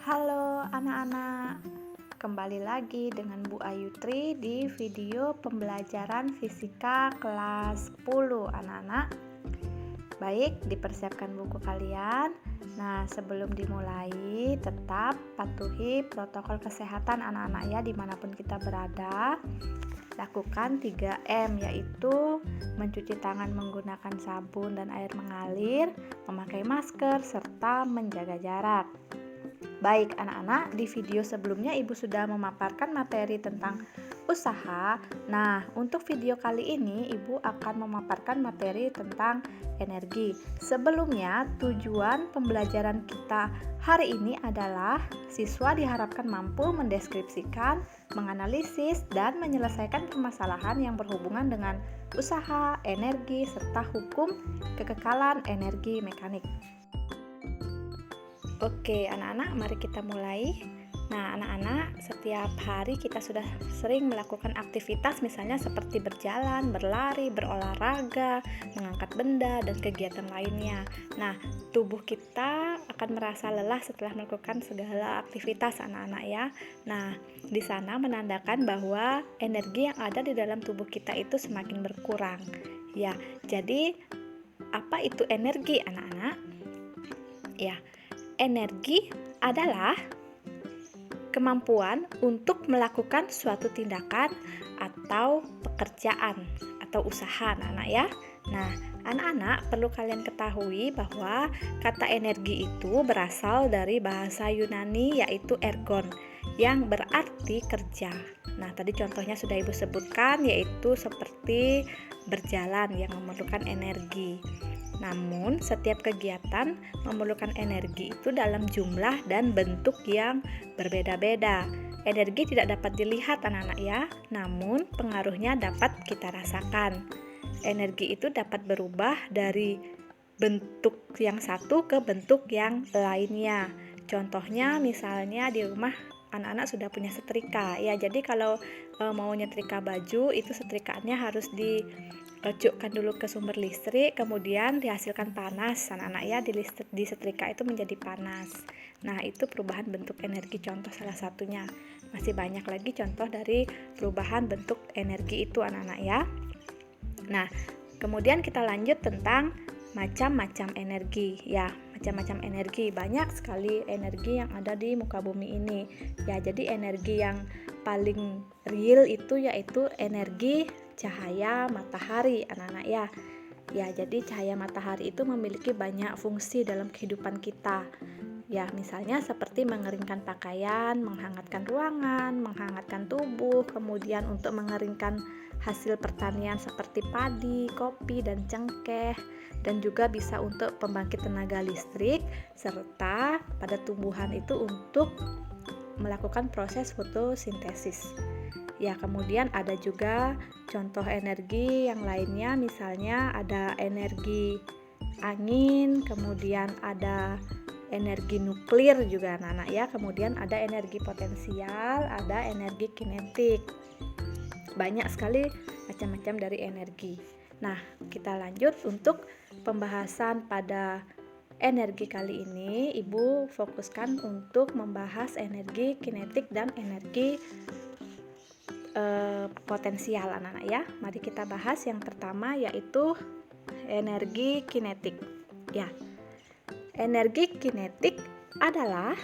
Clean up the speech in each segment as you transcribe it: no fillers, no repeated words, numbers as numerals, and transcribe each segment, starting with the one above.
Halo anak-anak, kembali lagi dengan Bu Ayutri di video pembelajaran fisika kelas 10 anak-anak. Baik, dipersiapkan buku kalian. Nah, sebelum dimulai, tetap patuhi protokol kesehatan anak-anak ya, dimanapun kita berada. Lakukan 3M, yaitu mencuci tangan menggunakan sabun dan air mengalir, memakai masker, serta menjaga jarak. Baik anak-anak, di video sebelumnya Ibu sudah memaparkan materi tentang usaha. Nah, untuk video kali ini Ibu akan memaparkan materi tentang energi. Sebelumnya, tujuan pembelajaran kita hari ini adalah siswa diharapkan mampu mendeskripsikan, menganalisis, dan menyelesaikan permasalahan yang berhubungan dengan usaha, energi, serta hukum kekekalan energi mekanik. Oke, anak-anak, mari kita mulai. Nah, anak-anak, setiap hari kita sudah sering melakukan aktivitas misalnya seperti berjalan, berlari, berolahraga, mengangkat benda, dan kegiatan lainnya. Nah, tubuh kita akan merasa lelah setelah melakukan segala aktivitas anak-anak ya. Nah, di sana menandakan bahwa energi yang ada di dalam tubuh kita itu semakin berkurang. Ya, jadi apa itu energi anak-anak? Ya, energi adalah kemampuan untuk melakukan suatu tindakan atau pekerjaan atau usaha anak-anak ya. Nah, anak-anak perlu kalian ketahui bahwa kata energi itu berasal dari bahasa Yunani yaitu ergon yang berarti kerja. Nah, tadi contohnya sudah Ibu sebutkan yaitu seperti berjalan yang memerlukan energi. Namun, setiap kegiatan memerlukan energi itu dalam jumlah dan bentuk yang berbeda-beda. Energi tidak dapat dilihat anak-anak ya, namun pengaruhnya dapat kita rasakan. Energi itu dapat berubah dari bentuk yang satu ke bentuk yang lainnya. Contohnya misalnya di rumah anak-anak sudah punya setrika. Ya, jadi kalau mau nyetrika baju itu setrikaannya harus dicocokkan dulu ke sumber listrik, kemudian dihasilkan panas anak-anak ya, di setrika itu menjadi panas. Nah, itu perubahan bentuk energi, contoh salah satunya. Masih banyak lagi contoh dari perubahan bentuk energi itu anak-anak ya. Nah, kemudian kita lanjut tentang macam-macam energi ya. Macam-macam energi, banyak sekali energi yang ada di muka bumi ini ya. Jadi energi yang paling real itu yaitu energi cahaya matahari anak-anak ya. Ya, jadi cahaya matahari itu memiliki banyak fungsi dalam kehidupan kita. Ya, misalnya seperti mengeringkan pakaian, menghangatkan ruangan, menghangatkan tubuh, kemudian untuk mengeringkan hasil pertanian seperti padi, kopi, dan cengkeh, dan juga bisa untuk pembangkit tenaga listrik, serta pada tumbuhan itu untuk melakukan proses fotosintesis. Ya, kemudian ada juga contoh energi yang lainnya, misalnya ada energi angin, kemudian ada energi nuklir juga anak-anak ya, kemudian ada energi potensial, ada energi kinetik. Banyak sekali macam-macam dari energi. Nah, kita lanjut untuk pembahasan pada energi kali ini. Ibu fokuskan untuk membahas energi kinetik dan energi potensial anak-anak ya. Mari kita bahas yang pertama yaitu energi kinetik. Ya. Energi kinetik adalah,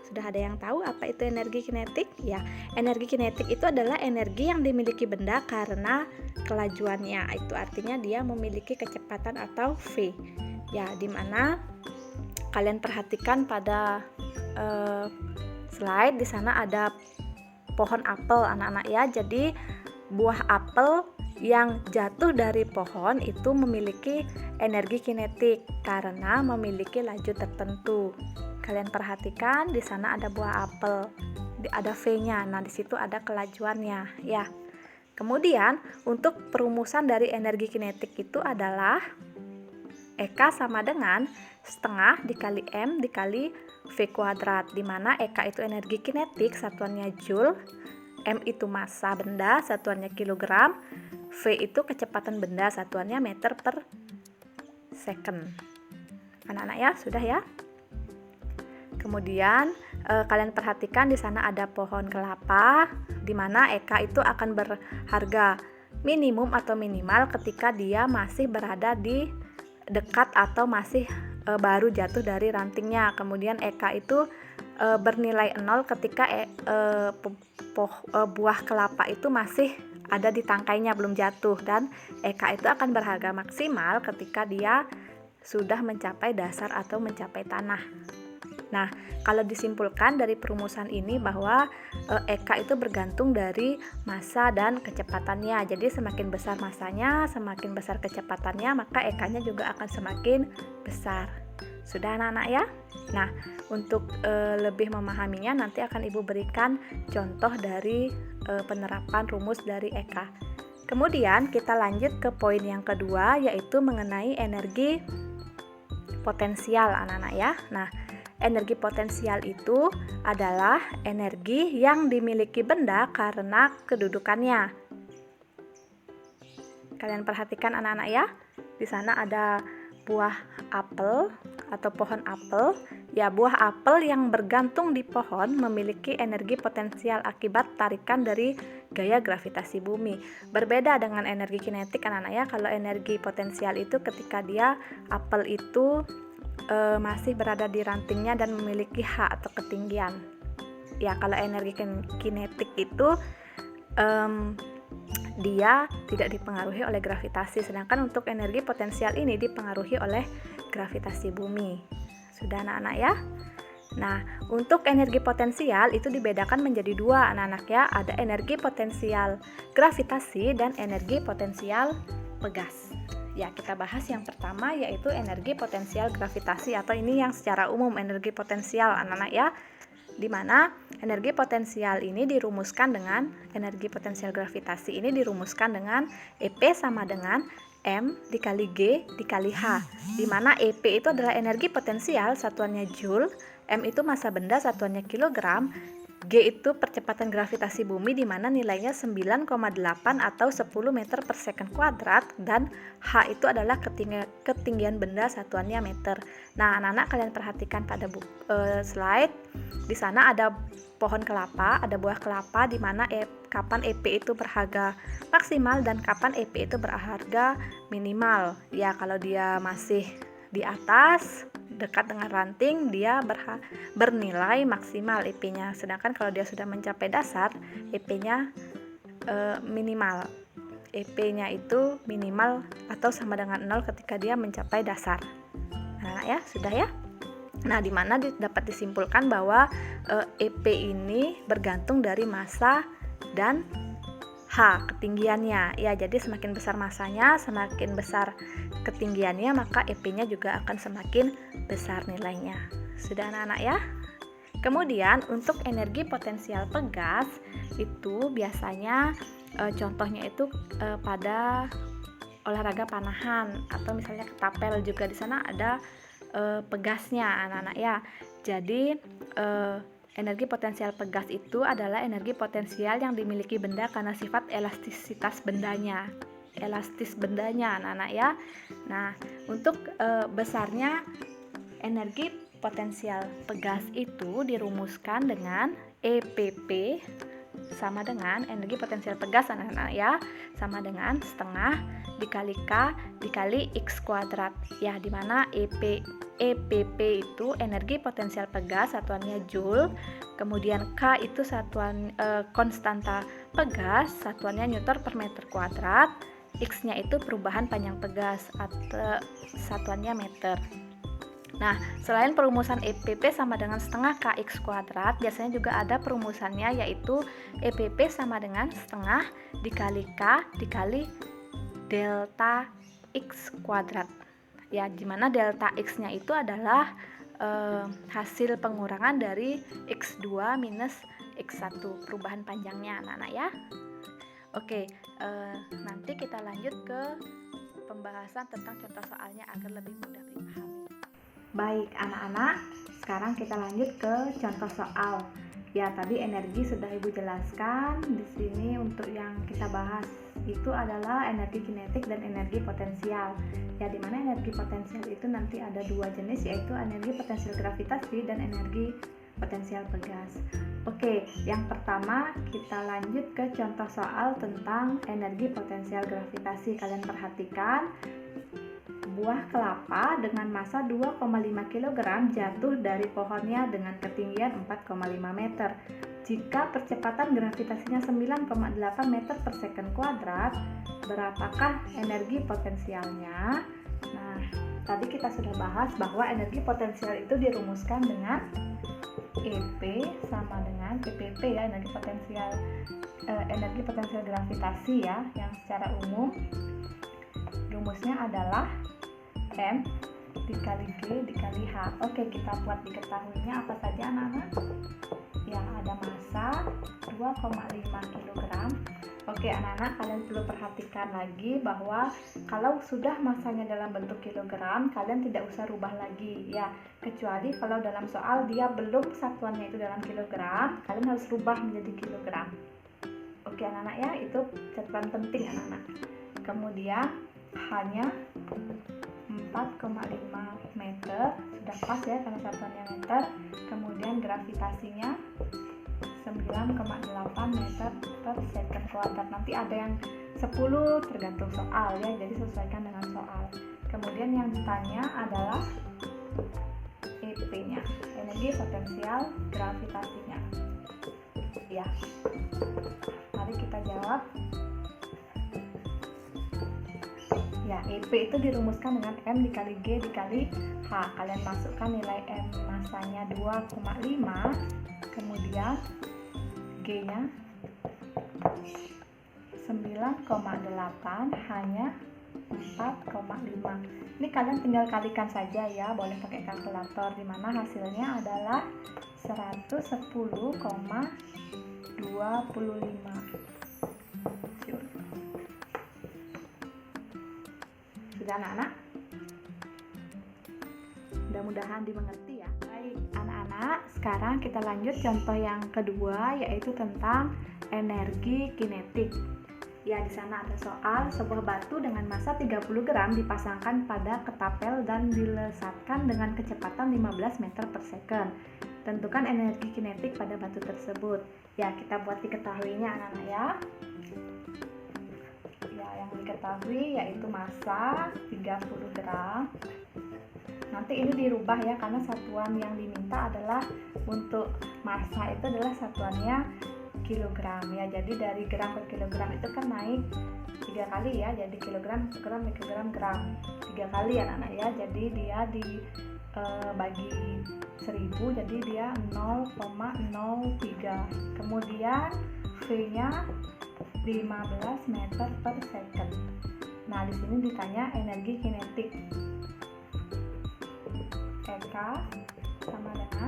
sudah ada yang tahu apa itu energi kinetik? Ya, energi kinetik itu adalah energi yang dimiliki benda karena kelajuannya. Itu artinya dia memiliki kecepatan atau V. Ya, dimana kalian perhatikan pada slide di sana ada pohon apel anak-anak ya. Jadi buah apel yang jatuh dari pohon itu memiliki energi kinetik karena memiliki laju tertentu. Kalian perhatikan di sana ada buah apel, ada V-nya. Nah, di situ ada kelajuannya ya. Kemudian untuk perumusan dari energi kinetik itu adalah EK sama dengan setengah dikali M dikali V kuadrat, di mana EK itu energi kinetik, satuannya Joule, M itu massa benda, satuannya kilogram, V itu kecepatan benda, satuannya meter per second. Anak-anak ya, sudah ya. Kemudian kalian perhatikan di sana ada pohon kelapa, di mana Eka itu akan berharga minimum atau minimal ketika dia masih berada di dekat atau masih baru jatuh dari rantingnya. Kemudian Eka itu bernilai 0 ketika buah kelapa itu masih ada di tangkainya, belum jatuh, dan Eka itu akan berharga maksimal ketika dia sudah mencapai dasar atau mencapai tanah. Nah, kalau disimpulkan dari perumusan ini bahwa Eka itu bergantung dari massa dan kecepatannya. Jadi semakin besar massanya, semakin besar kecepatannya, maka Eka-nya juga akan semakin besar. Sudah anak-anak ya? Nah, untuk lebih memahaminya nanti akan Ibu berikan contoh dari penerapan rumus dari Eka. Kemudian kita lanjut ke poin yang kedua, yaitu mengenai energi potensial anak-anak ya. Nah, energi potensial itu adalah energi yang dimiliki benda karena kedudukannya. Kalian perhatikan anak-anak ya. Di sana ada buah apel atau pohon apel. Ya, buah apel yang bergantung di pohon memiliki energi potensial akibat tarikan dari gaya gravitasi bumi. Berbeda dengan energi kinetik anak-anak ya. Kalau energi potensial itu ketika dia apel itu masih berada di rantingnya dan memiliki H atau ketinggian. Ya, kalau energi kinetik itu dia tidak dipengaruhi oleh gravitasi, sedangkan untuk energi potensial ini dipengaruhi oleh gravitasi bumi. Sudah anak-anak ya? Nah, untuk energi potensial itu dibedakan menjadi dua anak-anak ya. Ada energi potensial gravitasi dan energi potensial pegas. Ya, kita bahas yang pertama yaitu energi potensial gravitasi, atau ini yang secara umum energi potensial anak-anak ya. Di mana energi potensial ini dirumuskan dengan energi potensial gravitasi ini dirumuskan dengan EP sama dengan M dikali G dikali H. Di mana EP itu adalah energi potensial, satuannya Joule, M itu massa benda, satuannya kilogram, G itu percepatan gravitasi bumi di mana nilainya 9,8 atau 10 meter per second kuadrat, dan H itu adalah ketinggian benda, satuannya meter. Nah, anak-anak kalian perhatikan pada slide. Di sana ada pohon kelapa, ada buah kelapa di mana kapan EP itu berharga maksimal dan kapan EP itu berharga minimal. Ya, kalau dia masih di atas dekat dengan ranting dia bernilai maksimal EP-nya, sedangkan kalau dia sudah mencapai dasar EP-nya minimal. EP-nya itu minimal atau sama dengan 0 ketika dia mencapai dasar. Nah ya, sudah ya. Nah, di mana dapat disimpulkan bahwa EP ini bergantung dari massa dan H ketinggiannya. Ya, jadi semakin besar massanya, semakin besar ketinggiannya, maka EP-nya juga akan semakin besar nilainya. Sudah anak-anak ya? Kemudian untuk energi potensial pegas itu biasanya contohnya itu pada olahraga panahan atau misalnya ketapel juga, di sana ada pegasnya anak-anak ya. Jadi energi potensial pegas itu adalah energi potensial yang dimiliki benda karena sifat elastis bendanya anak-anak ya. Nah, untuk besarnya energi potensial pegas itu dirumuskan dengan EPP sama dengan energi potensial pegas anak-anak ya, sama dengan setengah dikali K dikali X kuadrat ya, dimana EPP itu energi potensial pegas, satuannya Joule, kemudian K itu satuan konstanta pegas, satuannya Newton per meter kuadrat, X-nya itu perubahan panjang pegas atau satuannya meter. Nah, selain perumusan EPP sama dengan setengah KX kuadrat, biasanya juga ada perumusannya yaitu EPP sama dengan setengah dikali K dikali delta X kuadrat. Ya, dimana delta X-nya itu adalah hasil pengurangan dari X2 minus X1, perubahan panjangnya anak-anak ya. Oke, nanti kita lanjut ke pembahasan tentang contoh soalnya agar lebih mudah dipahami. Baik anak-anak, sekarang kita lanjut ke contoh soal. Ya, tadi energi sudah Ibu jelaskan. Di sini untuk yang kita bahas itu adalah energi kinetik dan energi potensial. Ya, dimana energi potensial itu nanti ada dua jenis, yaitu energi potensial gravitasi dan energi potensial pegas. Oke, yang pertama kita lanjut ke contoh soal tentang energi potensial gravitasi. Kalian perhatikan, buah kelapa dengan massa 2,5 kg jatuh dari pohonnya dengan ketinggian 4,5 meter. Jika percepatan gravitasinya 9,8 meter per second kuadrat, berapakah energi potensialnya? Nah, tadi kita sudah bahas bahwa energi potensial itu dirumuskan dengan EP sama dengan PPP ya, energi potensial gravitasi ya, yang secara umum rumusnya adalah M dikali G dikali H. Oke, kita buat diketahuinya apa saja anak-anak? Ya, ada massa 2,5 kg. Oke anak-anak, kalian perlu perhatikan lagi bahwa kalau sudah massanya dalam bentuk kilogram, kalian tidak usah rubah lagi ya, kecuali kalau dalam soal dia belum satuannya itu dalam kilogram, kalian harus rubah menjadi kilogram. Oke anak-anak ya, itu catatan penting anak-anak. Kemudian hanya 4,5 meter, sudah pas ya karena satuannya meter. Kemudian gravitasinya 9,8 meter per second kuadrat. Nanti ada yang 10 tergantung soal ya, jadi sesuaikan dengan soal. Kemudian yang ditanya adalah EP-nya, energi potensial gravitasinya. Ya, mari kita jawab. Ya, EP itu dirumuskan dengan M dikali G dikali H. Kalian masukkan nilai M massanya 2,5, kemudian G-nya 9,8 hanya 4,5. Ini kalian tinggal kalikan saja ya, boleh pakai kalkulator, dimana hasilnya adalah 110,25 Joule. Sudah anak-anak? Mudah-mudahan dimengerti ya. Baik anak-anak, sekarang kita lanjut contoh yang kedua, yaitu tentang energi kinetik. Ya, di sana ada soal, sebuah batu dengan massa 30 gram dipasangkan pada ketapel dan dilesatkan dengan kecepatan 15 meter per second. Tentukan energi kinetik pada batu tersebut. Ya, kita buat diketahuinya anak-anak ya. Ya, yang diketahui yaitu massa 30 gram. Nanti ini dirubah ya, karena satuan yang diminta adalah untuk massa itu adalah satuannya kilogram ya. Jadi dari gram ke kilogram itu kan naik 3 kali ya, jadi kilogram, gram, mikrogram, gram 3 kali ya anak-anak ya. Jadi dia dibagi 1000, jadi dia 0,03. Kemudian V-nya 15 meter per second. Nah, di sini ditanya energi kinetik. EK sama dengan,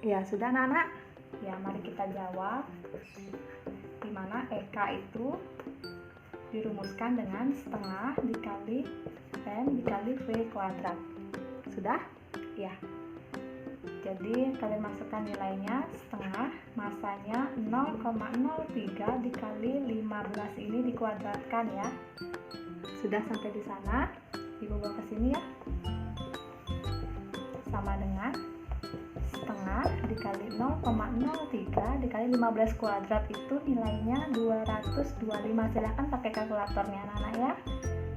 ya sudah anak-anak ya, mari kita jawab, dimana EK itu dirumuskan dengan setengah dikali M dikali V kuadrat. Sudah? Ya, jadi kalian masukkan nilainya, setengah, massanya 0,03 dikali 15, ini dikuadratkan ya. Sudah sampai di sana, Ibu bawa ke sini ya, sama dengan setengah dikali 0,03 dikali 15 kuadrat, itu nilainya 225. Silahkan pakai kalkulatornya anak-anak ya.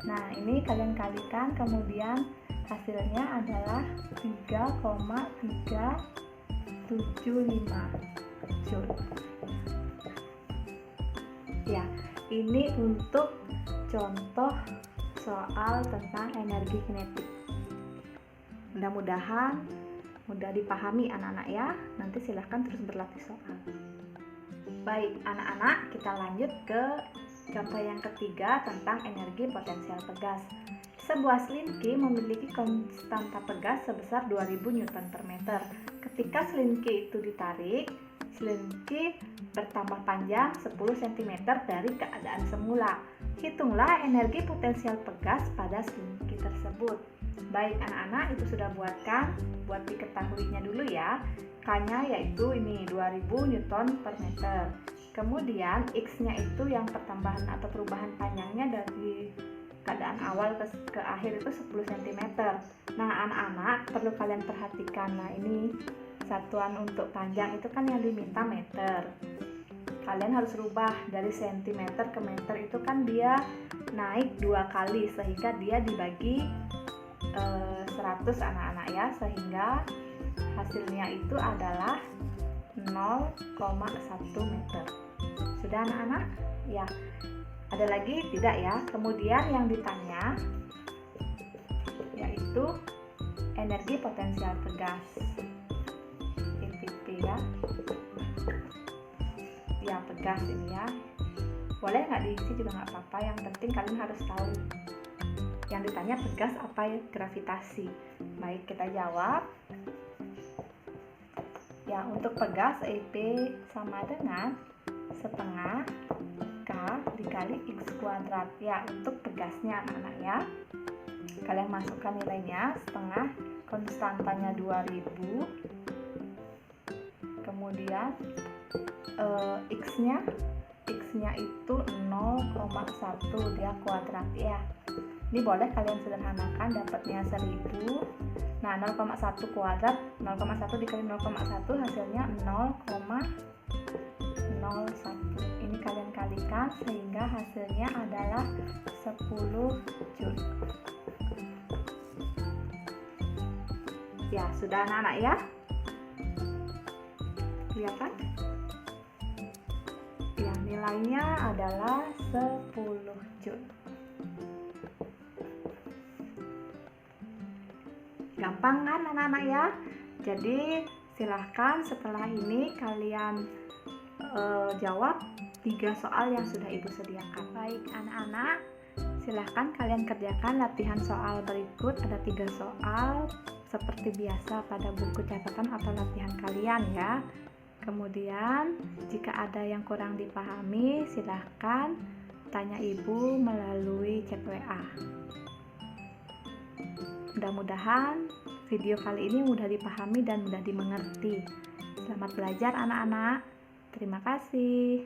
Nah, ini kalian kalikan, kemudian hasilnya adalah 3,375 Joule. Ya, ini untuk contoh soal tentang energi kinetik. Mudah-mudahan mudah dipahami anak-anak ya. Nanti silahkan terus berlatih soal. Baik anak-anak, kita lanjut ke contoh yang ketiga tentang energi potensial pegas. Sebuah selinki memiliki konstanta pegas sebesar 2000 Newton per meter. Ketika selinki itu ditarik, selinki bertambah panjang 10 cm dari keadaan semula. Hitunglah energi potensial pegas pada selinki tersebut. Baik anak-anak, itu sudah buat diketahuinya dulu ya. K-nya yaitu ini 2000 Newton per meter. Kemudian X-nya itu yang pertambahan atau perubahan panjangnya dari keadaan awal ke akhir itu 10 cm. Nah, anak-anak perlu kalian perhatikan. Nah, ini satuan untuk panjang itu kan yang diminta meter. Kalian harus rubah dari cm ke meter, itu kan dia naik 2 kali sehingga dia dibagi 100 anak-anak ya, sehingga hasilnya itu adalah 0,1 meter. Sudah anak-anak? Ya. Ada lagi tidak ya? Kemudian yang ditanya yaitu energi potensial tegas, EPT ya. Ya, tegas ini ya. Boleh nggak diisi juga nggak apa-apa, yang penting kalian harus tahu. Yang ditanya tegas apa ya? Gravitasi. Baik, kita jawab. Ya, untuk tegas EP sama dengan setengah K dikali X kuadrat ya, untuk tegasnya anak-anak ya. Kalian masukkan nilainya, setengah konstantanya 2000, kemudian X-nya itu 0,1 dia kuadrat ya. Ini boleh kalian sederhanakan, dapatnya 1000. Nah, 0,1 kuadrat, 0,1 dikali 0,1 hasilnya 0,01. Ini kalian kalikan sehingga hasilnya adalah 10 joule. Ya, sudah anak-anak ya? Kelihatan? Ya, nilainya adalah 10 joule. Gampang kan anak-anak ya? Jadi silahkan setelah ini kalian jawab 3 soal yang sudah ibu sediakan. Baik anak-anak, silahkan kalian kerjakan latihan soal berikut. Ada 3 soal seperti biasa pada buku catatan atau latihan kalian ya. Kemudian jika ada yang kurang dipahami, silahkan tanya ibu melalui chat WA. Mudah-mudahan video kali ini mudah dipahami dan mudah dimengerti. Selamat belajar anak-anak. Terima kasih.